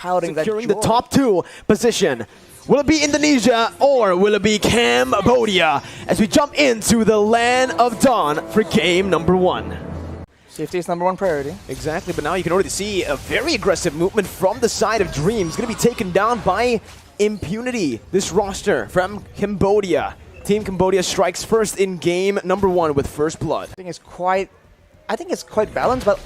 piloting that securing the top 2 position. Will it be Indonesia or will it be Cambodia as we jump into the land of dawn for game number 1? Safety is #1 priority. Exactly, but now you can already see a very aggressive movement from the side of Dreams. Going to be taken down by Impunity, this roster from Cambodia. Team Cambodia strikes first in game number 1 with first blood. I think it's quite balanced, but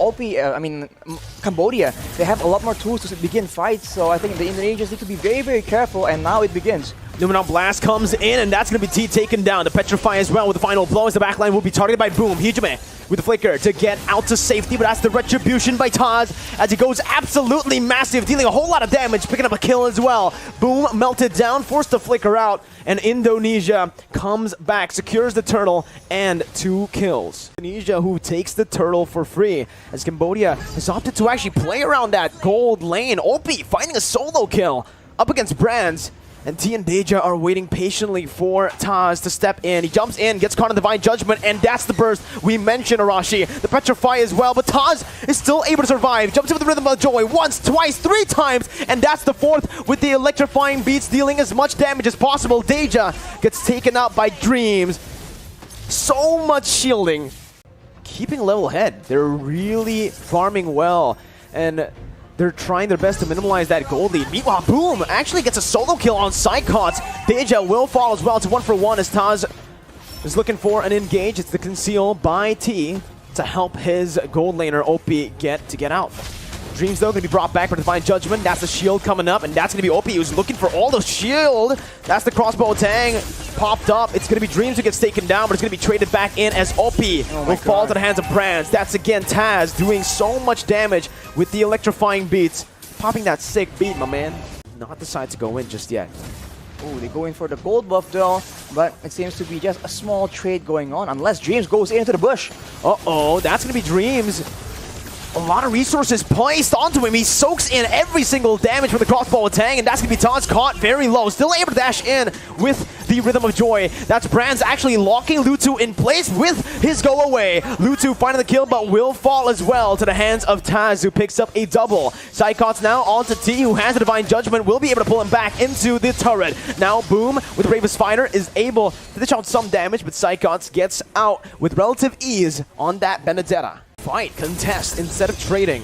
Cambodia, they have a lot more tools to begin fights, so I think the Indonesians need to be very, very careful, and now it begins. Numenal Blast comes in, and that's going to be T taken down. The Petrify as well with the final blow as the backline will be targeted by Boom. Hijime with the flicker to get out to safety, but that's the retribution by Taz as he goes absolutely massive, dealing a whole lot of damage, picking up a kill as well. Boom melted down, forced the flicker out, and Indonesia comes back, secures the turtle, and 2 kills. Indonesia who takes the turtle for free as Cambodia has opted to actually play around that gold lane. Opie finding a solo kill up against Brands. And T and Deja are waiting patiently for Taz to step in. He jumps in, gets caught in Divine Judgment, and that's the burst we mentioned, Arashi. The Petrify as well, but Taz is still able to survive. Jumps in with the Rhythm of Joy once, twice, 3 times, and that's the 4th with the electrifying beats, dealing as much damage as possible. Deja gets taken out by Dreams. So much shielding. Keeping level head. They're really farming well, and they're trying their best to minimize that gold lead. Meanwhile, Boom actually gets a solo kill on Psychots. Deja will fall as well. It's 1-for-1 as Taz is looking for an engage. It's the conceal by T to help his gold laner Opie get out. Dreams, though, going to be brought back for Divine Judgment. That's the shield coming up, and that's going to be Opie who's looking for all the shield. That's the crossbow tang popped up. It's going to be Dreams who gets taken down, but it's going to be traded back in as Opie will fall to the hands of Brands. That's again Taz doing so much damage with the electrifying beats. Popping that sick beat, my man. Not decide to go in just yet. Oh, they're going for the gold buff though, but it seems to be just a small trade going on unless Dreams goes into the bush. Uh-oh, that's going to be Dreams. A lot of resources placed onto him. He soaks in every single damage from the crossbow tang, and that's going to be Taz caught very low. Still able to dash in with the Rhythm of Joy. That's Brands actually locking Lutu in place with his go away. Lutu finding the kill, but will fall as well to the hands of Taz, who picks up a double. Psychots now onto T, who has the Divine Judgment, will be able to pull him back into the turret. Now Boom with the Bravest Fighter is able to dish out some damage, but Psychots gets out with relative ease on that Benedetta. Fight, contest instead of trading.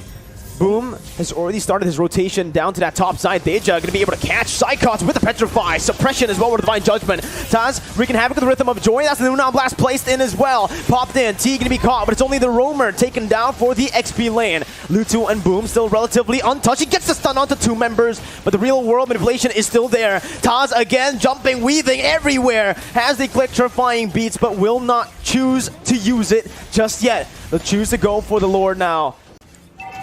Boom has already started his rotation down to that top side. Deja going to be able to catch Psychots with the Petrify. Suppression as well with Divine Judgment. Taz wreaking havoc with the Rhythm of Joy. That's the Numenal Blast placed in as well. Popped in. T going to be caught, but it's only the Roamer taken down for the XP lane. Lutu and Boom still relatively untouched. He gets the stun onto 2 members, but the real world manipulation is still there. Taz again jumping, weaving everywhere. Has the electrifying beats, but will not choose to use it just yet. They'll choose to go for the Lord now.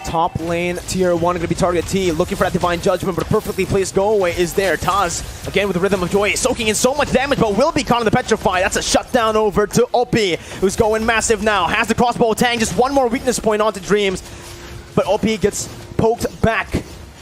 Top lane, tier 1 going to be targeted T, looking for that Divine Judgment, but a perfectly placed go away is there. Taz, again with the Rhythm of Joy, soaking in so much damage, but will be caught in the Petrify. That's a shutdown over to Opie, who's going massive now. Has the crossbow tang, just one more weakness point onto Dreams, but Opie gets poked back.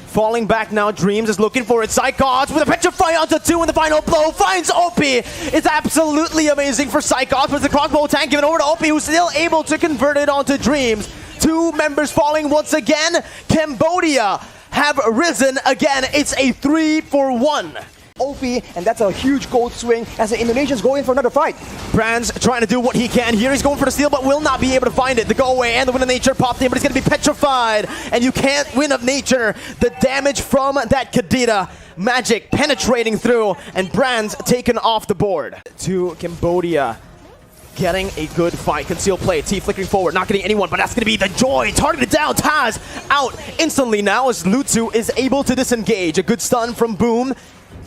Falling back now, Dreams is looking for it. Psychots with a Petrify onto 2, and the final blow finds Opie. It's absolutely amazing for Psychots, but the crossbow tank given over to Opie, who's still able to convert it onto Dreams. 2 members falling once again. Cambodia have risen again. It's a 3-for-1. Opie, and that's a huge gold swing as the Indonesians go in for another fight. Brands trying to do what he can here. He's going for the steal, but will not be able to find it. The go away and the Wind of Nature popped in, but he's going to be petrified. And you can't Wind of Nature. The damage from that Kadita magic penetrating through, and Brands taken off the board. To Cambodia. Getting a good fight. Concealed play. T flickering forward. Not getting anyone, but that's going to be the Joy. Targeted down. Taz out instantly now as Lutu is able to disengage. A good stun from Boom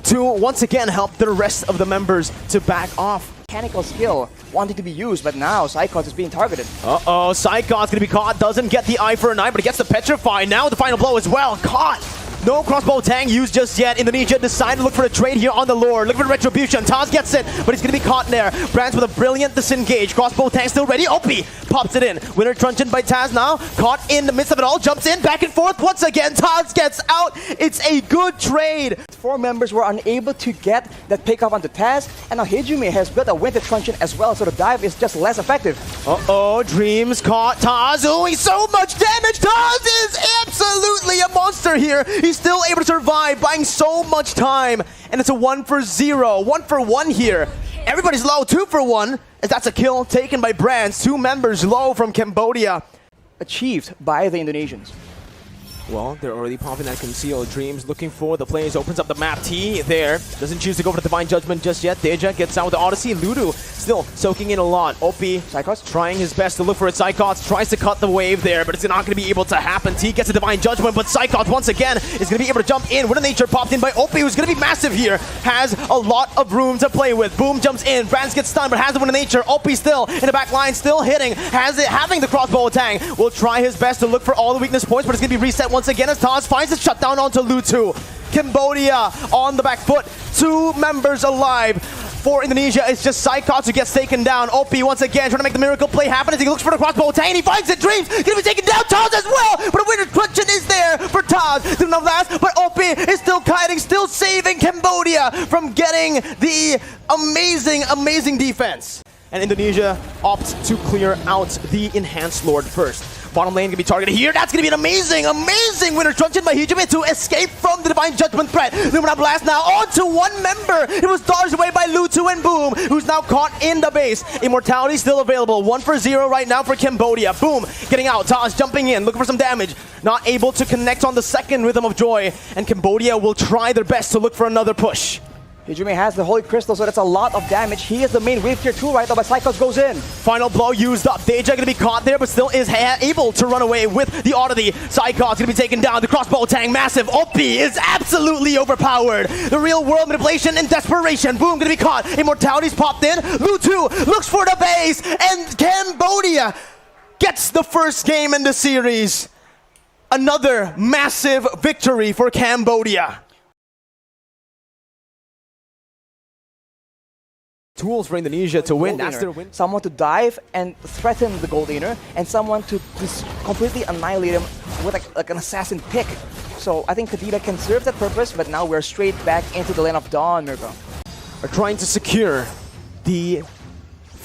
to once again help the rest of the members to back off. Mechanical skill wanting to be used, but now Psychots is being targeted. Uh-oh. Psychots going to be caught. Doesn't get the eye for an eye, but he gets the Petrify. Now the final blow as well. Caught. No crossbow tang used just yet. Indonesia decided to look for a trade here on the Lord. Look for retribution. Taz gets it, but he's going to be caught there. Brands with a brilliant disengage. Crossbow tang still ready. Opie pops it in. Winner truncheon by Taz now. Caught in the midst of it all. Jumps in. Back and forth once again. Taz gets out. It's a good trade. 4 members were unable to get that pick up onto Taz, and now Hijime has built a winter truncheon as well, so the dive is just less effective. Uh-oh. Dreams caught Taz doing so much damage. Taz is absolutely a monster here. He's Opie still able to survive, buying so much time. And it's a 1-for-0, 1-for-1 here. Everybody's low, 2-for-1, as that's a kill taken by Brands. 2 members low from Cambodia. Achieved by the Indonesians. Well, they're already popping that conceal. Dreams looking for the plays, opens up the map. T there, doesn't choose to go for the Divine Judgment just yet. Deja gets out with the Odyssey. Ludo still soaking in a lot. Opie Psychos trying his best to look for it. Psychos tries to cut the wave there, but it's not going to be able to happen. T gets a Divine Judgment, but Psychos once again is going to be able to jump in. Winter Nature popped in by Opie, who's going to be massive here. Has a lot of room to play with. Boom jumps in. Brands gets stunned, but has the Winter Nature. Opie still in the back line, still hitting. Has it, having the crossbow attack. Will try his best to look for all the weakness points, but it's going to be reset once again as Taz finds a shutdown onto Lutu. Cambodia on the back foot. 2 members alive. For Indonesia, it's just Psychos who gets taken down. Opie once again trying to make the miracle play happen as he looks for the crossbow attack and he finds it. Dreams gonna be taken down. Taz as well, but a winner question is there for Taz. Didn't know last, but Opie is still kiting, still saving Cambodia from getting the amazing defense. And Indonesia opts to clear out the Enhanced Lord first. Bottom lane gonna be targeted here. That's gonna be an amazing winner truncheon by Hijime to escape from the Divine Judgment threat. Lumina Blast now onto 1 member. It was dodged away by Lutu and Boom, who's now caught in the base. Immortality still available. 1-for-0 right now for Cambodia. Boom getting out. Taz jumping in, looking for some damage. Not able to connect on the second Rhythm of Joy, and Cambodia will try their best to look for another push. Hijime has the Holy Crystal, so that's a lot of damage. He is the main wave tier 2 right now, but Psychos goes in. Final blow used up. Deja gonna be caught there, but still is able to run away with the Oddity. Psychos gonna be taken down. The crossbow tang massive. Opie is absolutely overpowered. The real world manipulation and desperation. Boom gonna be caught. Immortality's popped in. Lutu looks for the base, and Cambodia gets the first game in the series. Another massive victory for Cambodia. Tools for Indonesia to win. That's their win. Someone to dive and threaten the Gold Inner, and someone to just completely annihilate him with like an assassin pick. So I think Kadira can serve that purpose, but now we're straight back into the Land of Dawn, Mirko. Are trying to secure the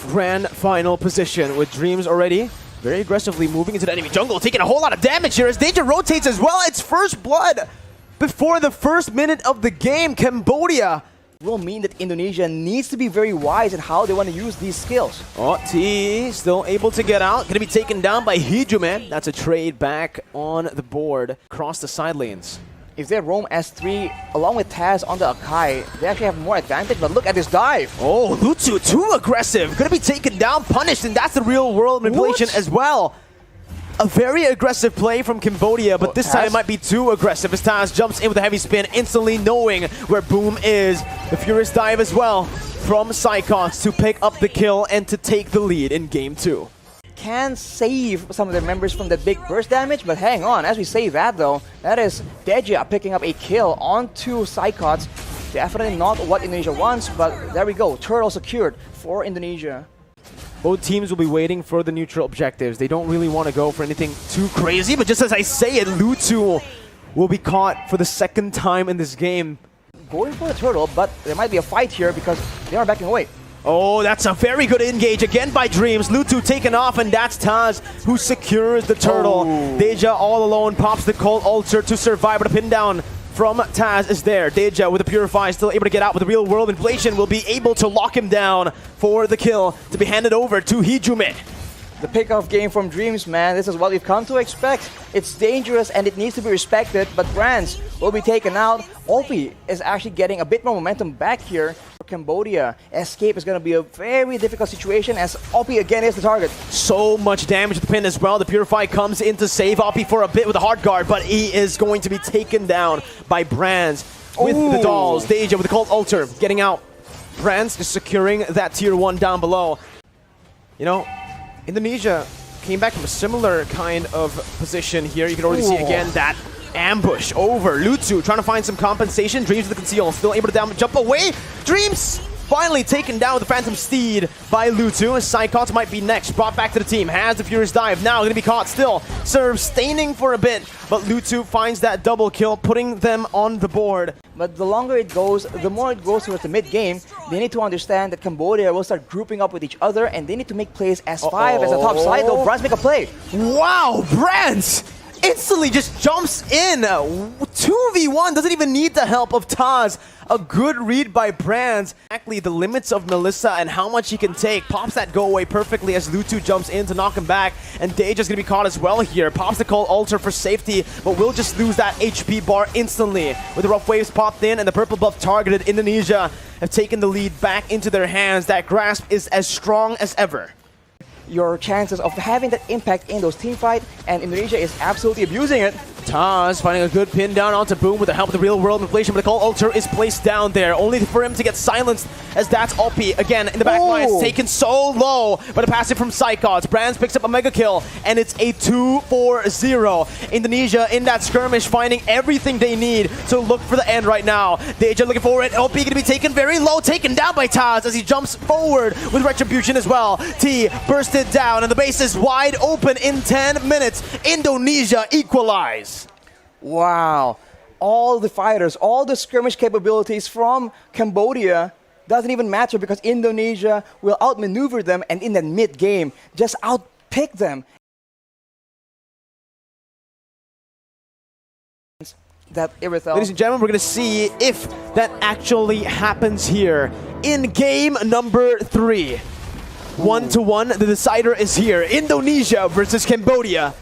grand final position with Dreams already very aggressively moving into the enemy jungle, taking a whole lot of damage here as Danger rotates as well. It's first blood before the first minute of the game. Cambodia will mean that Indonesia needs to be very wise in how they want to use these skills. Oh, T still able to get out. Gonna be taken down by Hijime. That's a trade back on the board across the side lanes. If they roam S3 along with Taz on the Akai, they actually have more advantage, but look at this dive. Oh, Lutu too aggressive. Gonna be taken down, punished, and that's the real world manipulation as well. A very aggressive play from Cambodia, but this time it might be too aggressive as Taz jumps in with a heavy spin, instantly knowing where Boom is. The Furious dive as well from Psychos to pick up the kill and to take the lead in Game 2. Can save some of their members from the big burst damage, but hang on, as we say that though, that is Deja picking up a kill onto Psychos. Definitely not what Indonesia wants, but there we go, turtle secured for Indonesia. Both teams will be waiting for the neutral objectives. They don't really want to go for anything too crazy, but just as I say it, Lutu will be caught for the 2nd time in this game. Going for the turtle, but there might be a fight here because they are backing away. Oh, that's a very good engage again by Dreams. Lutu taken off, and that's Taz who secures the turtle. Oh. Deja all alone pops the Cold Altar to survive, but a pin down from Taz is there. Deja with the Purify still able to get out with the real world inflation, will be able to lock him down for the kill to be handed over to Hijime. The pickoff game from Dreams, man, this is what we've come to expect. It's dangerous and it needs to be respected, but Brands will be taken out. Opie is actually getting a bit more momentum back here for Cambodia. Escape is going to be a very difficult situation as Opie again is the target. So much damage to the pin as well. The Purify comes in to save Opie for a bit with a hard guard, but he is going to be taken down by Brands with the dolls. Deja with the Cold Altar getting out. Brands is securing that tier 1 down below. You know, Indonesia came back from a similar kind of position here. You can already see again that ambush over. Lutu trying to find some compensation. Dreams with the conceal, still able to jump away. Dreams finally taken down with the Phantom Steed by Lutu, and Psychos might be next. Brought back to the team, has the Furious Dive, now going to be caught still. Serve staining for a bit, but Lutu finds that double kill, putting them on the board. But the longer it goes, the more it goes towards the mid-game, they need to understand that Cambodia will start grouping up with each other, and they need to make plays as 5 as a top side, though Brands make a play. Wow, Brands instantly just jumps in. 2v1, doesn't even need the help of Taz. A good read by Brands. Exactly the limits of Melissa and how much he can take. Pops that go away perfectly as Lutu jumps in to knock him back. And Deja's gonna be caught as well here. Pops the call altar for safety, but will just lose that HP bar instantly. With the rough waves popped in and the purple buff targeted, Indonesia have taken the lead back into their hands. That grasp is as strong as ever. Your chances of having that impact in those team fight, and Indonesia is absolutely abusing it. Taz finding a good pin down onto Boom with the help of the real world inflation, but the call altar is placed down there, only for him to get silenced as that's Oppi again in the back line. It's taken so low, but a passive from Psychots. Brands picks up a mega kill, and it's a 2-4-0. Indonesia in that skirmish finding everything they need to look for the end right now. Deja looking for it. Oppi gonna be taken very low, taken down by Taz as he jumps forward with Retribution as well. T bursted down, and the base is wide open in 10 minutes. Indonesia equalize. Wow. All the fighters, all the skirmish capabilities from Cambodia doesn't even matter because Indonesia will outmaneuver them and in the mid-game just outpick them. That Irithel. Ladies and gentlemen, we're going to see if that actually happens here in game number 3. 1-1, the decider is here. Indonesia versus Cambodia.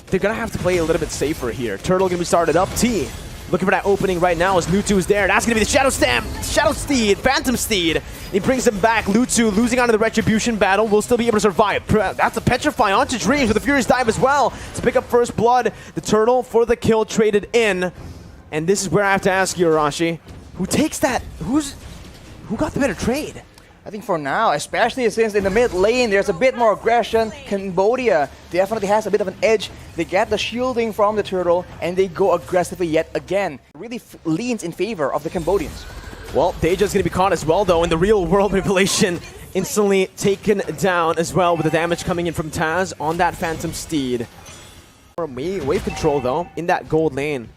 They're going to have to play a little bit safer here. Turtle going to be started up. T looking for that opening right now as Lutu is there. That's going to be the Shadow Stamp, Shadow Steed, Phantom Steed. He brings him back. Lutu losing onto the Retribution battle will still be able to survive. That's a Petrify onto Dreams with a Furious Dive as well to pick up first blood. The Turtle for the kill traded in. And this is where I have to ask you, Arashi, who takes that? Who got the better trade? I think for now, especially since in the mid lane there's a bit more aggression, Cambodia definitely has a bit of an edge. They get the shielding from the Turtle and they go aggressively yet again. Really leans in favor of the Cambodians. Well, Deja's going to be caught as well though in the real world manipulation. Instantly taken down as well with the damage coming in from Taz on that Phantom Steed. For wave control though in that gold lane.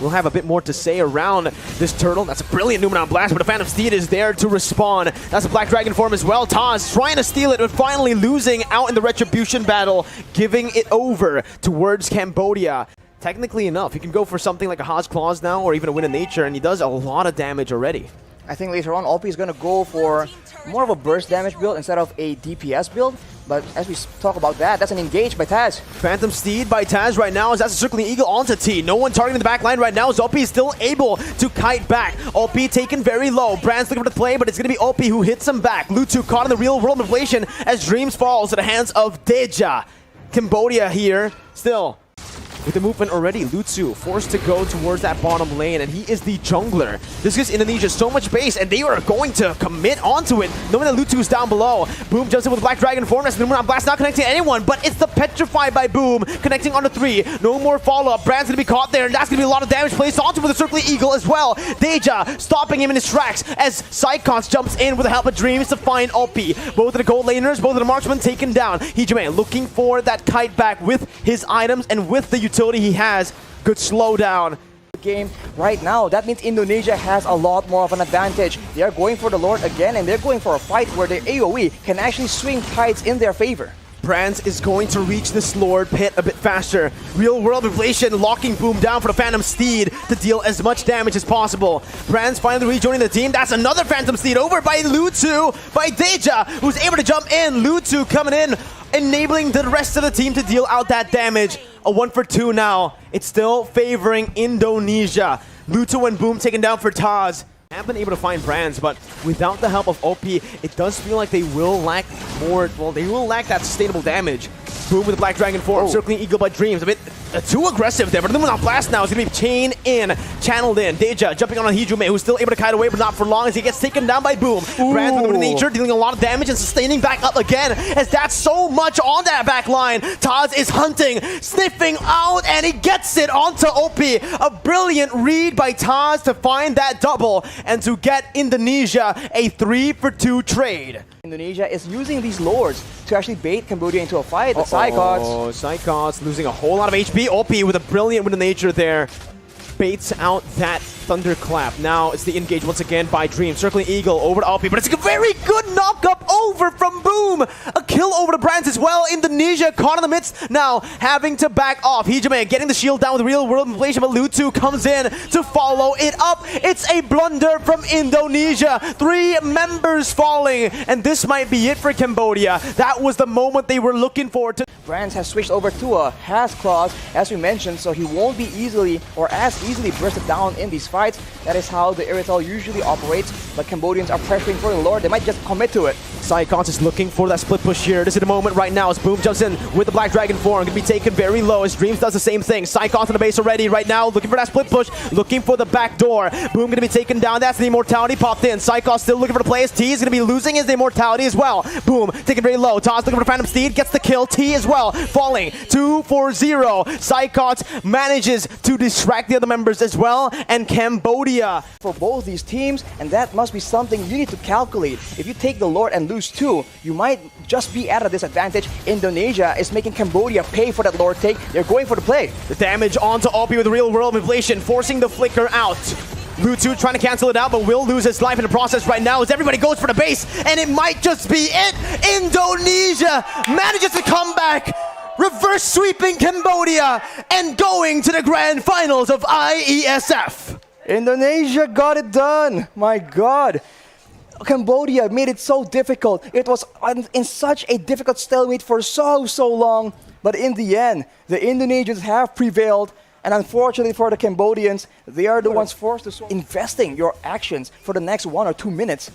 We'll have a bit more to say around this Turtle. That's a brilliant Numenon Blast, but the Phantom Steed is there to respawn. That's a Black Dragon form as well. Taz trying to steal it, but finally losing out in the Retribution battle, giving it over towards Cambodia. Technically enough, he can go for something like a Haas Claws now, or even a Wind of Nature, and he does a lot of damage already. I think later on, Oppi is going to go for more of a burst damage build instead of a DPS build. But as we talk about that, that's an engage by Taz. Phantom Steed by Taz right now as that's a Circling Eagle onto T. No one targeting the back line right now as Oppi is still able to kite back. Oppi taken very low. Brand's looking for the play, but it's going to be Oppi who hits him back. Lutu caught in the real world inflation as Dreams falls to the hands of Deja. Cambodia here still with the movement already. Lutu forced to go towards that bottom lane, and he is the jungler. This gives Indonesia so much base, and they are going to commit onto it, knowing that Lutu is down below. Boom jumps in with Black Dragon form. That's the Numenon Blast not connecting anyone, but it's the Petrify by Boom connecting onto 3. No more follow-up. Brand's going to be caught there, and that's going to be a lot of damage placed onto with the Circling Eagle as well. Deja stopping him in his tracks as Psychons jumps in with the help of Dreams to find Oppi. Both of the gold laners, both of the marksmen taken down. Hijime looking for that kite back with his items and with the utility he has. Good slowdown. Game right now, that means Indonesia has a lot more of an advantage. They are going for the Lord again, and they're going for a fight where their AoE can actually swing tides in their favor. Brands is going to reach this Lord pit a bit faster. Real world inflation locking Boom down for the Phantom Steed to deal as much damage as possible. Brands finally rejoining the team. That's another Phantom Steed over by Lutu, by Deja, who's able to jump in. Lutu coming in, enabling the rest of the team to deal out that damage. A 1-for-2 now. It's still favoring Indonesia. Lutu and Boom taken down for Taz. Have been able to find Brands, but without the help of Oppi, it does feel like they will lack more. Well, they will lack that sustainable damage. Boom with the Black Dragon form, Circling Eagle by Dreams. A bit too aggressive there, but the Numenon Blast now is going to be chain in, channeled in. Deja jumping on Hijime, who's still able to kite away, but not for long as he gets taken down by Boom. Brands with the Nature, dealing a lot of damage and sustaining back up again, as that's so much on that back line. Taz is hunting, sniffing out, and he gets it onto Oppi. A brilliant read by Taz to find that double and to get Indonesia a 3-for-2 trade. Indonesia is using these lords to actually bait Cambodia into a fight. The Psychots. Psychots losing a whole lot of HP. Oppi with a brilliant Wind of Nature there. baits out that thunderclap. Now it's the engage once again by Dream. Circling Eagle over to Alpi, but it's a very good knock-up over from Boom. A kill over to Brands as well. Indonesia caught in the midst, now having to back off. Hijime getting the shield down with real world inflation, but Lutu comes in to follow it up. It's a blunder from Indonesia. 3 members falling, and this might be it for Cambodia. That was the moment they were looking forward to. Brands has switched over to a has clause, as we mentioned, so he won't be easily or as easily bursted down in these fights. That is how the Irithel usually operates, but Cambodians are pressuring for the Lord. They might just commit to it. Psychons is looking for that split push here. This is the moment right now as Boom jumps in with the Black Dragon form. Going to be taken very low as Dreams does the same thing. Psychons on the base already right now, looking for that split push, looking for the back door. Boom going to be taken down. That's the immortality popped in. Psychons still looking for the plays. T is going to be losing his immortality as well. Boom taken very low. Taz looking for the Phantom Steed, gets the kill. T as well, falling 2-4-0. Psychons manages to distract the other members as well, and Cambodia. For both these teams, and that must be something you need to calculate. If you take the Lord and lose 2, you might just be at a disadvantage. Indonesia is making Cambodia pay for that Lord take. They're going for the play. The damage onto Alpi with real world inflation, forcing the flicker out. Lutu trying to cancel it out, but will lose his life in the process right now as everybody goes for the base, and it might just be it. Indonesia manages to come back, reverse sweeping Cambodia, and going to the grand finals of IESF. Indonesia got it done. My God. Cambodia made it so difficult. It was in such a difficult stalemate for so long. But in the end, the Indonesians have prevailed. And unfortunately for the Cambodians, they are the ones forced to investing your actions for the next 1 or 2 minutes.